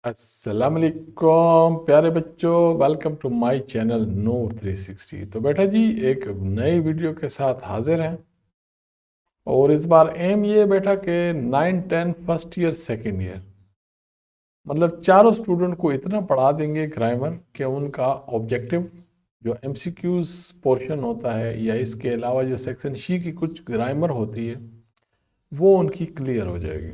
अस्सलाम वालेकुम प्यारे बच्चों, वेलकम टू माय चैनल नूर 360। तो बेटा जी एक नई वीडियो के साथ हाजिर हैं। और इस बार एम ये बेटा के 9 10 फर्स्ट ईयर सेकंड ईयर मतलब चारों स्टूडेंट को इतना पढ़ा देंगे ग्रामर कि उनका ऑब्जेक्टिव जो एमसीक्यूज पोर्शन होता है या इसके अलावा जो सेक्शन सी की कुछ ग्रामर होती है वो उनकी क्लियर हो जाएगी।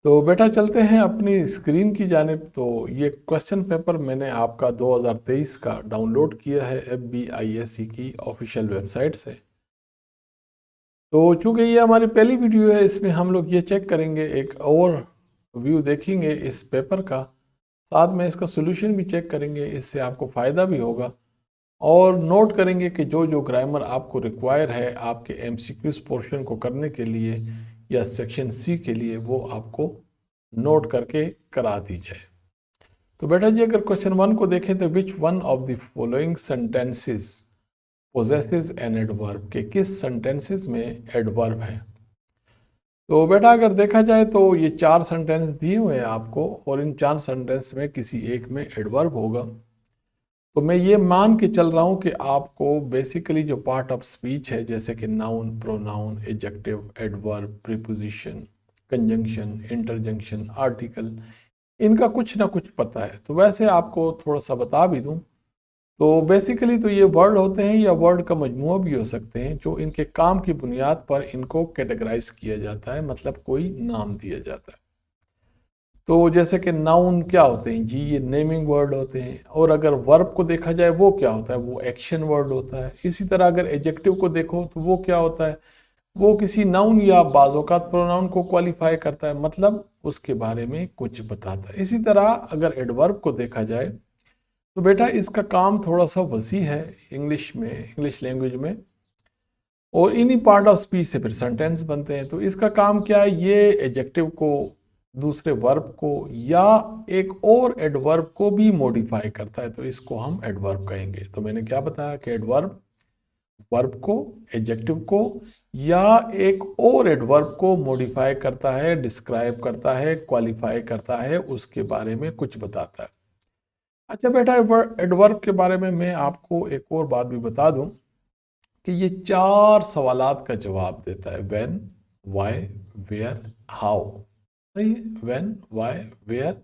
तो बेटा चलते हैं अपनी स्क्रीन की जानिब। तो ये क्वेश्चन पेपर मैंने आपका 2023 का डाउनलोड किया है FBISC की ऑफिशियल वेबसाइट से। तो चूंकि ये हमारी पहली वीडियो है, इसमें हम लोग ये चेक करेंगे, एक और व्यू देखेंगे इस पेपर का, साथ में इसका सोल्यूशन भी चेक करेंगे। इससे आपको फ़ायदा भी होगा और नोट करेंगे कि जो जो ग्रामर आपको रिक्वायर है आपके MCQs पोर्शन को करने के लिए या सेक्शन सी के लिए, वो आपको नोट करके करा दी जाए। तो बेटा जी अगर क्वेश्चन 1 को देखें तो which one of the following sentences possesses an adverb, के किस सेंटेंसेस में एडवर्ब है। तो बेटा अगर देखा जाए तो ये 4 सेंटेंस दिए हुए हैं आपको और इन 4 सेंटेंस में किसी एक में एडवर्ब होगा। तो मैं ये मान के चल रहा हूँ कि आपको बेसिकली जो पार्ट ऑफ स्पीच है जैसे कि noun, pronoun, adjective, adverb, preposition, conjunction, interjunction, article, इनका कुछ ना कुछ पता है। तो वैसे आपको थोड़ा सा बता भी दूं तो बेसिकली तो ये वर्ड होते हैं या वर्ड का मजमूआ भी हो सकते हैं जो इनके काम की बुनियाद पर इनको कैटेगराइज किया जाता है, मतलब कोई नाम दिया जाता है। तो जैसे कि नाउन क्या होते हैं जी, ये नेमिंग वर्ड होते हैं। और अगर वर्ब को देखा जाए वो क्या होता है, वो एक्शन वर्ड होता है। इसी तरह अगर एडजेक्टिव को देखो तो वो क्या होता है, वो किसी नाउन या बाज़-औक़ात प्रोनाउन को क्वालिफाई करता है, मतलब उसके बारे में कुछ बताता है। इसी तरह अगर एडवर्ब को देखा जाए तो बेटा इसका काम थोड़ा सा वसी है इंग्लिश में, इंग्लिश लैंग्वेज में, और इन्हीं पार्ट ऑफ स्पीच से फिर सेंटेंस बनते हैं। तो इसका काम क्या है, ये एडजेक्टिव को, दूसरे वर्ब को या एक और एडवर्ब को भी मॉडिफाई करता है। तो इसको हम एडवर्ब कहेंगे। तो मैंने क्या बताया कि एडवर्ब वर्ब को, एडजेक्टिव को या एक और एडवर्ब को मॉडिफाई करता है, डिस्क्राइब करता है, क्वालिफाई करता है, उसके बारे में कुछ बताता है। अच्छा बेटा एडवर्ब के बारे में मैं आपको एक और बात भी बता दूं कि ये 4 सवालात का जवाब देता है, व्हेन, व्हाई, वेयर, हाउ। सही है, व्हेन, व्हाई, वेयर,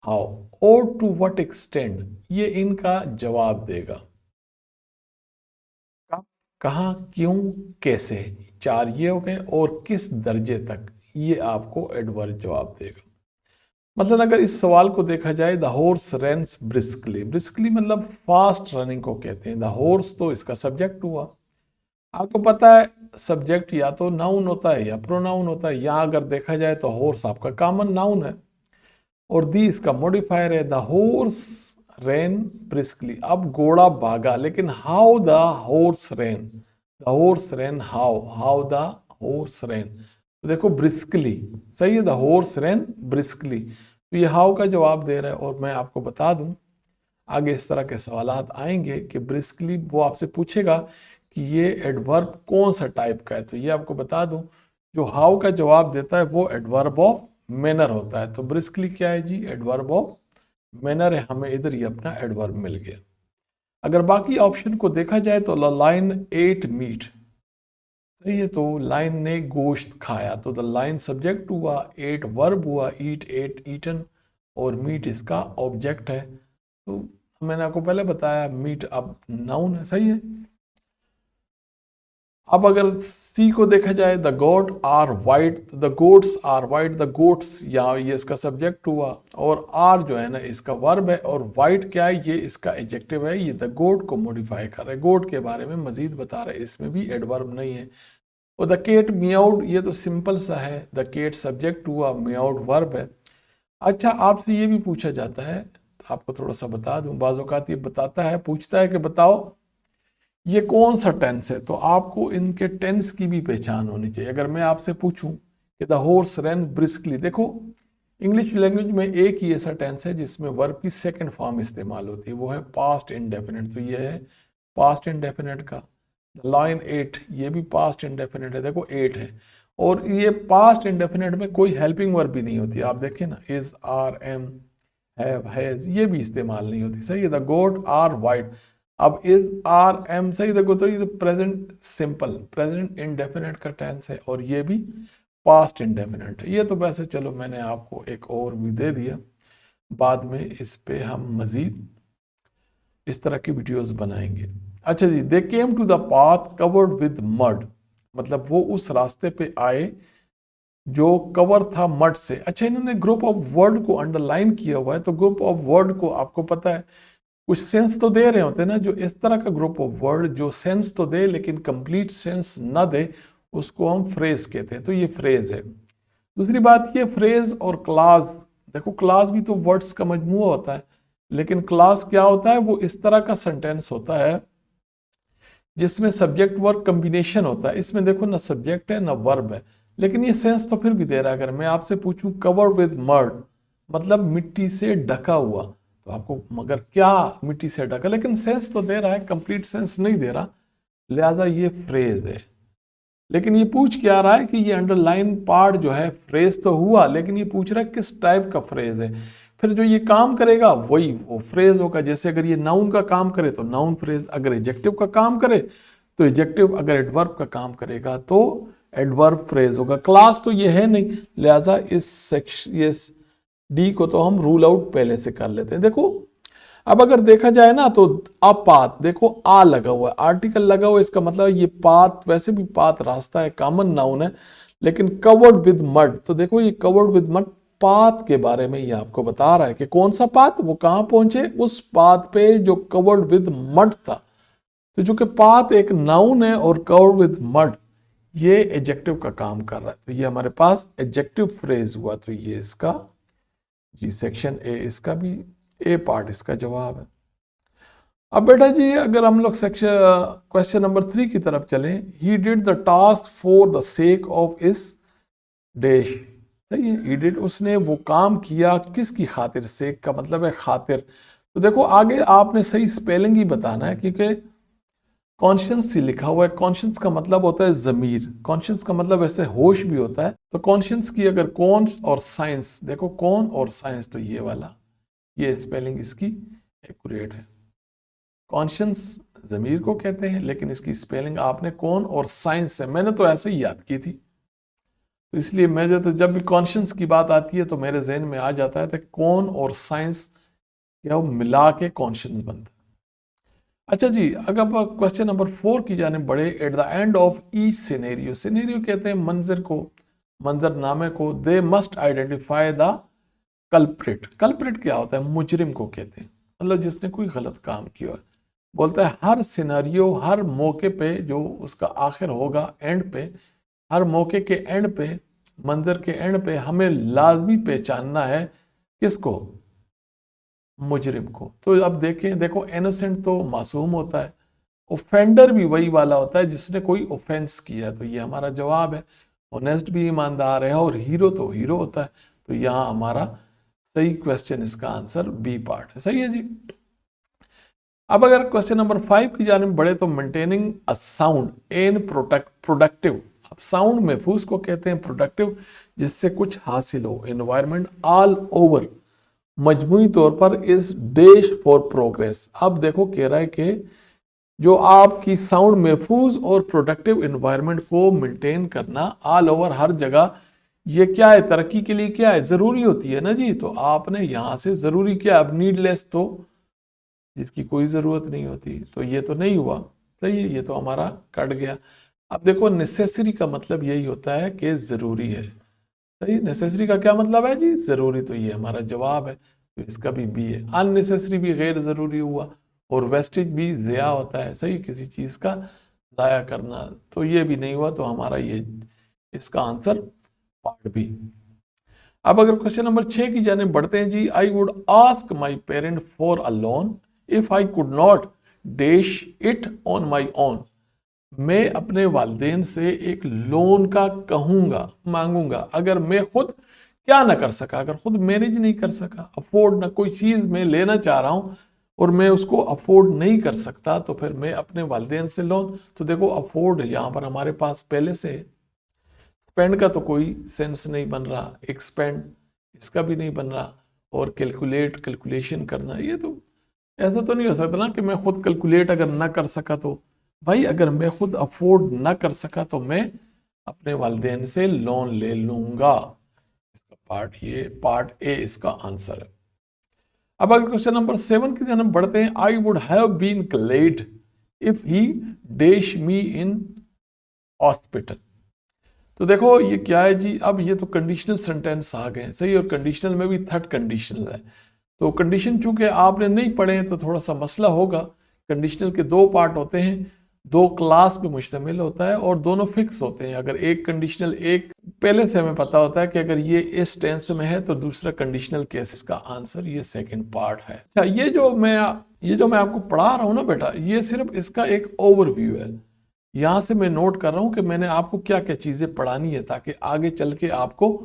हाउ और टू व्हाट एक्सटेंड, ये इनका जवाब देगा। कब, कहाँ, क्यों, कैसे, 4 ये हो गए। और किस दर्जे तक, ये आपको एडवर्ब जवाब देगा। मतलब अगर इस सवाल को देखा जाए, the horse runs briskly, briskly मतलब फास्ट रनिंग को कहते हैं। द हॉर्स तो इसका सब्जेक्ट हुआ। आपको पता है सब्जेक्ट या तो नाउन होता है या प्रोनाउन होता है। यहाँ अगर देखा जाए तो हॉर्स आपका कॉमन नाउन है और दी इसका मॉडिफायर है। द हॉर्स रैन ब्रिस्कली, अब घोड़ा भागा, लेकिन how the horse ran, the horse ran how, how the horse ran. तो देखो ब्रिस्कली, सही है, द हॉर्स रैन ब्रिस्कली। तो ये हाउ का जवाब दे रहा है। और मैं आपको बता दूं आगे इस तरह के सवालात आएंगे कि ब्रिस्कली, वो आपसे पूछेगा कि ये एडवर्ब कौन सा टाइप का है। तो ये आपको बता दूं, जो हाउ का जवाब देता है वो एडवर्ब ऑफ मैनर होता है। तो ब्रिस्कली क्या है जी, एडवर्ब ऑफ मैनर है। हमें इधर ही अपना एडवर्ब मिल गया। अगर बाकी ऑप्शन को देखा जाए तो लाइन एट मीट, सही है, तो लाइन ने गोश्त खाया, तो द लाइन सब्जेक्ट हुआ, एट वर्ब हुआ, ईट एट ईटन, और मीट इसका ऑब्जेक्ट है। तो मैंने आपको पहले बताया मीट अब नाउन है, सही है। अब अगर सी को देखा जाए, the goat are white, the goats are white, the goats, यहाँ ये इसका सब्जेक्ट हुआ और आर जो है ना इसका वर्ब है, और वाइट क्या है, ये इसका एडजेक्टिव है। ये द गोट को मॉडिफाई कर रहा है, गोट के बारे में मजीद बता रहा है, इसमें भी एडवर्ब नहीं है। और द केट मियाउड, ये तो सिंपल सा है, द केट सब्जेक्ट हुआ, मियाउड वर्ब है। अच्छा आपसे ये भी पूछा जाता है, आपको थोड़ा सा बता दूं, बाज़ औक़ात ये बताता है, पूछता है कि बताओ ये कौन सा टेंस है। तो आपको इनके टेंस की भी पहचान होनी चाहिए। अगर मैं आपसे पूछूं कि द हॉर्स रन ब्रिस्कली, देखो इंग्लिश लैंग्वेज में एक ही ऐसा टेंस है जिसमें वर्ब की सेकंड फॉर्म इस्तेमाल होती है, वो है पास्ट इंडेफिनिट। तो ये है पास्ट इंडेफिनिट का। द लाइन एट, ये भी पास्ट इंडेफिनिट है, देखो एट है। और ये पास्ट इंडेफिनेट में कोई हेल्पिंग वर्ब भी नहीं होती। आप देखिए ना, is, are, am, have, has, ये भी इस्तेमाल नहीं होती। सही है, द गोट आर वाइट। अब इज, आर, एम, सही देखो तो ये प्रेजेंट सिंपल, प्रेजेंट इंडेफिनेट का टेंस है और ये भी पास्ट इंडेफिनेट है। ये तो वैसे चलो मैंने आपको एक और भी दे दिया, बाद में इस पे हम मजीद इस तरह की वीडियोस बनाएंगे। अच्छा जी, they came to the path covered with mud, मतलब वो उस रास्ते पे आए जो कवर था मड से। अच्छा, इन्होंने ग्रुप ऑफ वर्ड को अंडरलाइन किया हुआ है, तो ग्रुप ऑफ वर्ड को आपको पता है कुछ सेंस तो दे रहे होते हैं ना, जो इस तरह का ग्रुप ऑफ वर्ड जो सेंस तो दे लेकिन कंप्लीट सेंस ना दे, उसको हम फ्रेज कहते हैं। तो ये फ्रेज है। दूसरी बात, ये फ्रेज और क्लास, देखो क्लास भी तो वर्ड्स का मजमूआ होता है, लेकिन क्लास क्या होता है, वो इस तरह का सेंटेंस होता है जिसमें सब्जेक्ट वर्ब कॉम्बिनेशन होता है। इसमें देखो ना सब्जेक्ट है ना वर्ब है, लेकिन ये सेंस तो फिर भी दे रहा है। अगर मैं आपसे पूछूं कवर्ड विद मड, मतलब मिट्टी से ढका हुआ, तो आपको मगर क्या मिट्टी से ढका, लेकिन सेंस तो दे रहा है, कंप्लीट सेंस नहीं दे रहा, लिहाजा ये फ्रेज है। लेकिन ये पूछ क्या रहा है कि ये अंडरलाइन पार्ट जो है फ्रेज तो हुआ, लेकिन ये पूछ रहा है किस टाइप का फ्रेज है। फिर जो ये काम करेगा वही वो फ्रेज होगा। जैसे अगर ये नाउन का काम करे तो नाउन फ्रेज, अगर एडजेक्टिव का काम करे तो एडजेक्टिव, अगर एडवर्ब का काम करेगा तो एडवर्ब फ्रेज होगा। क्लास तो ये है नहीं, लिहाजा इस सेक्शन, ये डी को तो हम रूल आउट पहले से कर लेते हैं। देखो अब अगर देखा जाए ना तो अ पाथ, देखो आ लगा हुआ है, आर्टिकल लगा हुआ है, इसका मतलब ये पाथ, वैसे भी पाथ रास्ता है, कॉमन नाउन है, लेकिन कवर्ड विद मड, तो देखो ये कवर्ड विद मड पाथ के बारे में ये आपको बता रहा है कि कौन सा पाथ, वो कहां पहुंचे, उस पाथ पे जो कवर्ड विद मड था। तो जो कि पाथ एक नाउन है और कवर्ड विद मड ये एडजेक्टिव का काम कर रहा है, तो ये हमारे पास एडजेक्टिव फ्रेज हुआ। तो ये इसका जी सेक्शन ए, इसका भी ए पार्ट इसका जवाब है। अब बेटा जी अगर हम लोग सेक्शन क्वेश्चन नंबर 3 की तरफ चलें, he did the task for the sake of इस डैश। सही है, ही डिड, उसने वो काम किया किसकी खातिर, सेक का मतलब है खातिर। तो देखो आगे आपने सही स्पेलिंग ही बताना है, क्योंकि कॉन्शियंस ही लिखा हुआ है। कॉन्शियंस का मतलब होता है जमीर, कॉन्शियंस का मतलब ऐसे होश भी होता है। तो कॉन्शियंस की अगर कौन और साइंस, देखो कौन और साइंस, तो ये वाला, ये स्पेलिंग इसकी एक्यूरेट है। कॉन्शियंस जमीर को कहते हैं, लेकिन इसकी स्पेलिंग आपने कौन और साइंस से, मैंने तो ऐसे ही याद की थी, तो इसलिए मैं तो जब भी कॉन्शियंस की बात आती है तो मेरे जहन में आ जाता है कि कौन और साइंस क्या वो मिला के कॉन्शियंस बनता है। अच्छा जी, अगर क्वेश्चन नंबर 4 की जाने बढ़े, at the end of each scenario, scenario कहते हैं मंजर को, मंजरनामे को, they must identify the culprit. Culprit क्या होता है, मुजरिम को कहते हैं, मतलब जिसने कोई गलत काम किया है। बोलता है हर सिनेरियो, हर मौके पे जो उसका आखिर होगा, एंड पे, हर मौके के एंड पे, मंजर के एंड पे हमें लाजमी पहचानना है किसको, मुजरिम को। तो अब देखें, देखो इनोसेंट तो मासूम होता है, ऑफेंडर भी वही वाला होता है जिसने कोई ऑफेंस किया, तो ये हमारा जवाब है। ऑनेस्ट भी ईमानदार है, और हीरो तो हीरो होता है, तो यहाँ हमारा सही क्वेश्चन, इसका आंसर बी पार्ट है। सही है जी। अब अगर क्वेश्चन नंबर 5 की जानिब बढ़े, तो maintaining a sound in productive, अब साउंड महफूज को कहते हैं, प्रोडक्टिव जिससे कुछ हासिल हो, एनवायरमेंट ऑल ओवर, मजमूई तौर पर इस डैश फॉर प्रोग्रेस। अब देखो कह रहा है कि जो आपकी साउंड महफूज और प्रोडक्टिव एनवायरनमेंट को मेंटेन करना ऑल ओवर, हर जगह, ये क्या है, तरक्की के लिए क्या है, जरूरी होती है ना जी। तो आपने यहां से जरूरी क्या, अब नीडलेस तो जिसकी कोई जरूरत नहीं होती, तो ये तो नहीं हुआ। सही है, ये तो हमारा कट गया। अब देखो नेसेसरी का मतलब यही होता है कि जरूरी है। सही, नेसेसरी का क्या मतलब है जी, जरूरी, तो ये हमारा जवाब है, तो इसका भी बी है। अननेसेसरी भी गैर जरूरी हुआ, और वेस्टेज भी ज़या होता है, सही, किसी चीज़ का ज़ाया करना, तो ये भी नहीं हुआ, तो हमारा ये इसका आंसर पार्ट बी। अब अगर क्वेश्चन नंबर 6 की जाने बढ़ते हैं जी, I would ask my parent for a loan if I could not dash it on my own. मैं अपने वालिदैन से एक लोन का कहूंगा, मांगूंगा, अगर मैं खुद क्या ना कर सका, अगर खुद मैनेज नहीं कर सका, अफोर्ड ना, कोई चीज मैं लेना चाह रहा हूं और मैं उसको अफोर्ड नहीं कर सकता, तो फिर मैं अपने वालिदैन से लोन, तो देखो अफोर्ड यहां पर हमारे पास पहले से है, स्पेंड का तो कोई सेंस नहीं बन रहा, एक्सपेंड इसका भी नहीं बन रहा, और कैलकुलेशन करना, ये तो ऐसा तो नहीं हो सकता ना कि मैं खुद कैलकुलेट अगर ना कर सका तो। भाई अगर मैं खुद अफोर्ड ना कर सका तो मैं अपने वालिदैन से लोन ले लूंगा। इसका पार्ट ए इसका आंसर है। अब अगर क्वेश्चन नंबर 7 की तरफ बढ़ते हैं, I would have been glad if he dash me in hospital. तो देखो ये क्या है जी, अब ये तो कंडीशनल सेंटेंस आ गए, सही, और कंडीशनल में भी थर्ड कंडीशनल है। तो कंडीशन चूंकि आपने नहीं पढ़े हैं तो थोड़ा सा मसला होगा। कंडीशनल के दो पार्ट होते हैं, दो क्लास पे मुश्तमिल होता है और दोनों फिक्स होते हैं। अगर एक कंडीशनल एक पहले से हमें पता होता है कि अगर ये इस टेंस में है तो दूसरा कंडीशनल केस का आंसर ये सेकंड पार्ट है। अच्छा, ये जो मैं आपको पढ़ा रहा हूं ना बेटा, ये सिर्फ इसका एक ओवरव्यू है। यहां से मैं नोट कर रहा हूं कि मैंने आपको क्या क्या चीजें पढ़ानी है ताकि आगे चल के आपको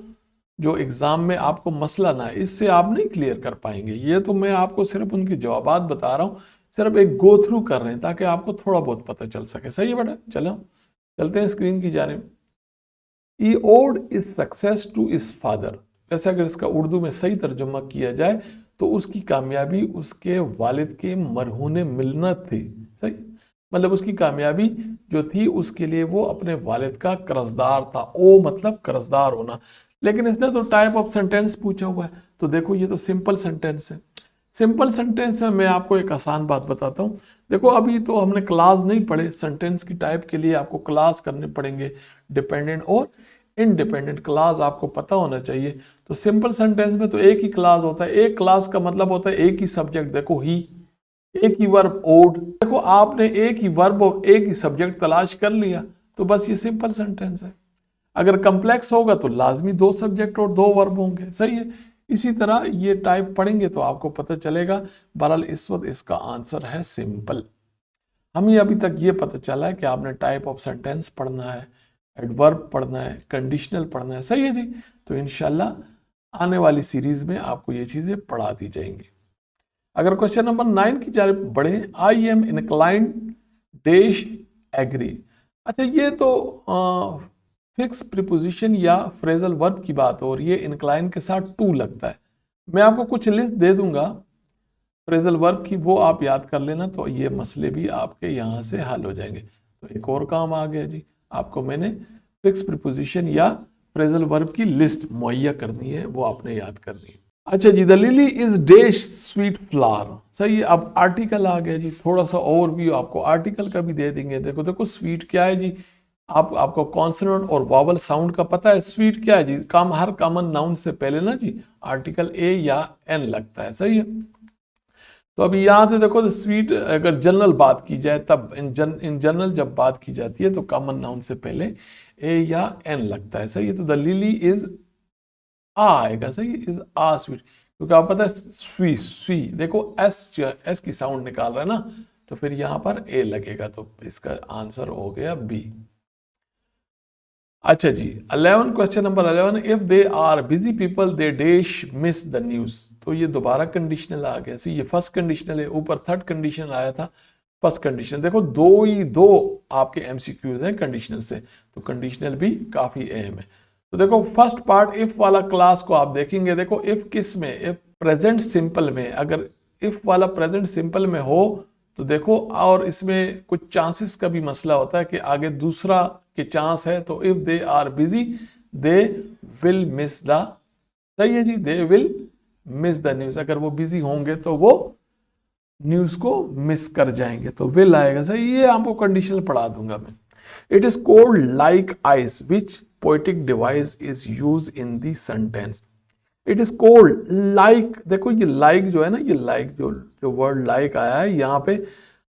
जो एग्जाम में आपको मसला ना है, इससे आप नहीं क्लियर कर पाएंगे। ये तो मैं आपको सिर्फ उनके जवाबात बता रहा हूँ, सिर्फ एक गो थ्रू कर रहे हैं ताकि आपको थोड़ा बहुत पता चल सके। सही है बेटा, चलो चलते हैं स्क्रीन की जानिब। He owed his success to his father. वैसे अगर इसका उर्दू में सही तर्जुमा किया जाए तो उसकी कामयाबी उसके वालिद के मरहूने मिन्नत थी। सही, मतलब उसकी कामयाबी जो थी उसके लिए वो अपने वालिद का कर्जदार था। ओ मतलब कर्जदार होना। लेकिन इसने तो टाइप ऑफ सेंटेंस पूछा हुआ है, तो देखो ये तो सिंपल सेंटेंस है। सिंपल सेंटेंस में मैं आपको एक आसान बात बताता हूँ। देखो अभी तो हमने क्लास नहीं पढ़े, सेंटेंस की टाइप के लिए आपको क्लास करने पड़ेंगे, डिपेंडेंट और इंडिपेंडेंट क्लास आपको पता होना चाहिए। तो सिंपल सेंटेंस में तो एक ही क्लास होता है, एक क्लास का मतलब होता है एक ही सब्जेक्ट। देखो ही, एक ही वर्ब ओड, देखो आपने एक ही वर्ब और एक ही सब्जेक्ट तलाश कर लिया, तो बस ये सिंपल सेंटेंस है। अगर कम्प्लेक्स होगा तो लाजमी दो सब्जेक्ट और दो वर्ब होंगे। सही है, इसी तरह ये टाइप पढ़ेंगे तो आपको पता चलेगा। बहरहाल इस वक्त इसका आंसर है सिंपल। हमें अभी तक ये पता चला है कि आपने टाइप ऑफ सेंटेंस पढ़ना है, एडवर्ब पढ़ना है, कंडीशनल पढ़ना है। सही है जी, तो इंशाल्लाह आने वाली सीरीज में आपको ये चीजें पढ़ा दी जाएंगी। अगर क्वेश्चन नंबर 9 की जानिब बढ़े, I am inclined dash agree. अच्छा, ये तो फिक्स प्रीपोजिशन या फ्रेजल वर्ब की बात हो रही है, इनक्लाइन के साथ टू लगता है। मैं आपको कुछ लिस्ट दे दूंगा फ्रेजल वर्ब की, वो आप याद कर लेना, तो ये मसले भी आपके यहाँ से हल हो जाएंगे। तो एक और काम आ गया जी, आपको मैंने फिक्स प्रीपोजिशन या फ्रेजल वर्ब की लिस्ट मुहैया करनी है, वो आपने याद करनी है। अच्छा जी, the lily is dash sweet flower. सही है, अब आर्टिकल आ गया जी, थोड़ा सा और भी आपको आर्टिकल का भी दे देंगे। देखो स्वीट क्या है जी, आपको कॉन्सोनेंट और वावल साउंड का पता है। स्वीट क्या है जी, हर कॉमन नाउन से पहले ना जी आर्टिकल ए या एन लगता है। सही है, तो अभी यहां से देखो स्वीट अगर जनरल बात की जाए तब इन जनरल जब बात की जाती है तो कॉमन नाउन से पहले ए या एन लगता है। सही है, तो द लिली इज आ आएगा। सही, इज आ स्वीट, क्योंकि आप पता है स्वी देखो एस की साउंड निकाल रहा है ना, तो फिर यहां पर ए लगेगा, तो इसका आंसर हो गया बी। अच्छा जी, 11 question number 11, if they are busy people they dash miss the news. तो ये दोबारा कंडीशनल आ गया। ये फर्स्ट कंडीशनल है, ऊपर थर्ड कंडीशन आया था, फर्स्ट कंडीशन। देखो दो आपके एमसीक्यूज हैं कंडीशनल से, तो कंडीशनल भी काफी अहम है। तो देखो फर्स्ट पार्ट इफ वाला क्लास को आप देखेंगे, देखो इफ किस में, इफ प्रेजेंट सिंपल में, अगर इफ वाला प्रेजेंट सिंपल में हो तो देखो, और इसमें कुछ चांसेस का भी मसला होता है कि आगे दूसरा के चांस है, तो if they are busy they will miss the, सही है जी, they will miss the news. अगर वो बिजी होंगे तो वो न्यूज को मिस कर जाएंगे, तो विल आएगा। सही, ये आपको कंडीशनल पढ़ा दूंगा मैं। It is cold like ice which poetic device is use in the sentence. It is cold like, देखो ये लाइक जो है ना, ये लाइक जो वर्ड लाइक आया है यहाँ पे,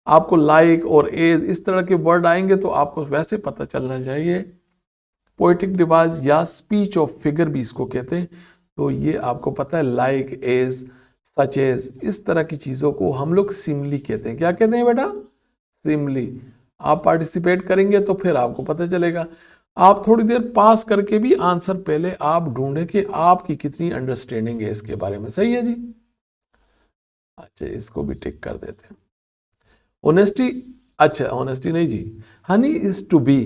आपको लाइक और एज इस तरह के वर्ड आएंगे तो आपको वैसे पता चलना चाहिए पोएटिक डिवाइस या स्पीच ऑफ फिगर भी इसको कहते हैं। तो ये आपको पता है लाइक, एज, सच एज, इस तरह की चीजों को हम लोग सिमली कहते हैं। क्या कहते हैं बेटा? सिमली। आप पार्टिसिपेट करेंगे तो फिर आपको पता चलेगा। आप थोड़ी देर पास करके भी आंसर पहले आप ढूंढे कि आपकी कितनी अंडरस्टैंडिंग है इसके बारे में। सही है जी, अच्छा इसको भी टिक कर देते हैं। ऑनेस्टी, अच्छा ऑनेस्टी नहीं जी, honey is to bee,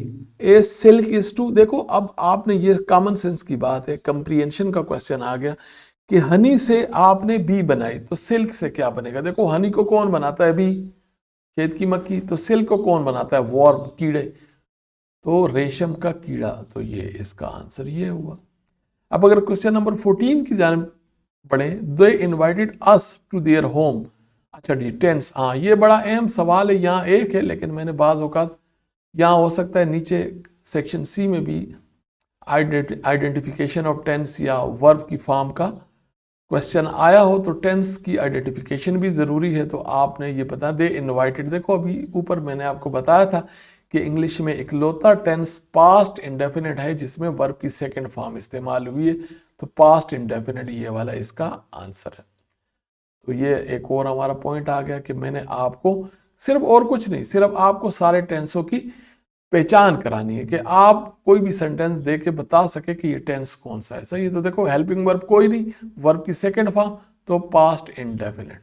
a silk is to. देखो अब आपने, ये कॉमन सेंस की बात है, कंप्रीहेंशन का क्वेश्चन आ गया कि हनी से आपने बी बनाई तो सिल्क से क्या बनेगा। देखो हनी को कौन बनाता है, बी, खेत की मक्खी। तो सिल्क को कौन बनाता है, वॉर्म, कीड़े, तो रेशम का कीड़ा। तो ये इसका आंसर ये हुआ। अब अगर क्वेश्चन नंबर 14 की जानिब बढ़े, they invited us to their home. अच्छा जी, टेंस, हाँ ये बड़ा अहम सवाल है। यहाँ एक है लेकिन मैंने बाज औकात, यहाँ हो सकता है नीचे सेक्शन सी में भी आइडेंटिफिकेशन ऑफ टेंस या वर्ब की फॉर्म का क्वेश्चन आया हो, तो टेंस की आइडेंटिफिकेशन भी ज़रूरी है। तो आपने ये बता दे इनवाइटेड। देखो अभी ऊपर मैंने आपको बताया था कि इंग्लिश में इकलौता टेंस पास्ट इंडेफिनिट है जिसमें वर्ब की सेकंड फॉर्म इस्तेमाल हुई है, तो पास्ट इंडेफिनिट ये वाला इसका आंसर है। तो ये एक और हमारा पॉइंट आ गया कि मैंने आपको सिर्फ, और कुछ नहीं, सिर्फ आपको सारे टेंसों की पहचान करानी है कि आप कोई भी सेंटेंस दे के बता सके कि ये टेंस कौन सा है। सही है, तो देखो हेल्पिंग वर्ब कोई नहीं, वर्ब की सेकंड फॉर्म, तो past indefinite.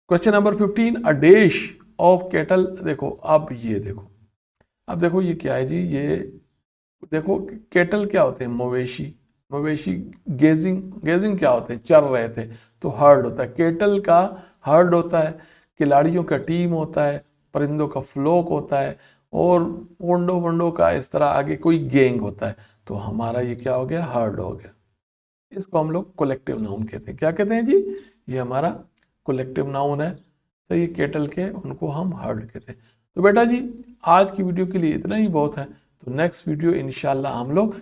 Question number 15, a dish of kettle. देखो अब ये देखो, अब देखो ये क्या है जी, ये देखो केटल क्या होते हैं, मवेशी, मवेशी। गेजिंग, गेजिंग क्या होते हैं, चर रहे थे, तो हर्ड होता है। केटल का हर्ड होता है, खिलाड़ियों का टीम होता है, परिंदों का फ्लोक होता है, और वंडो वंडो का इस तरह आगे कोई गैंग होता है। तो हमारा ये क्या हो गया, हर्ड हो गया। इसको हम लोग कलेक्टिव नाउन कहते हैं। क्या कहते हैं जी, ये हमारा कलेक्टिव नाउन है। सही, केटल के उनको हम हर्ड कहते हैं। तो बेटा जी आज की वीडियो के लिए इतना ही बहुत है। तो नेक्स्ट वीडियो इंशाल्लाह हम लोग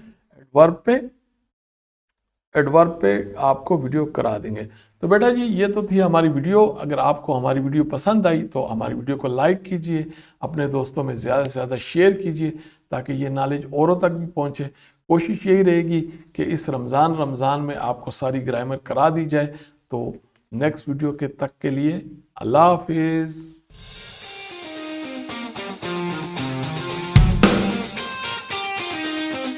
एडवर्ब पे आपको वीडियो करा देंगे। तो बेटा जी ये तो थी हमारी वीडियो। अगर आपको हमारी वीडियो पसंद आई तो हमारी वीडियो को लाइक कीजिए, अपने दोस्तों में ज़्यादा से ज़्यादा शेयर कीजिए ताकि ये नॉलेज औरों तक भी पहुँचे। कोशिश यही रहेगी कि इस रमज़ान में आपको सारी ग्रामर करा दी जाए। तो नेक्स्ट वीडियो के तक के लिए अल्लाह हाफिज़।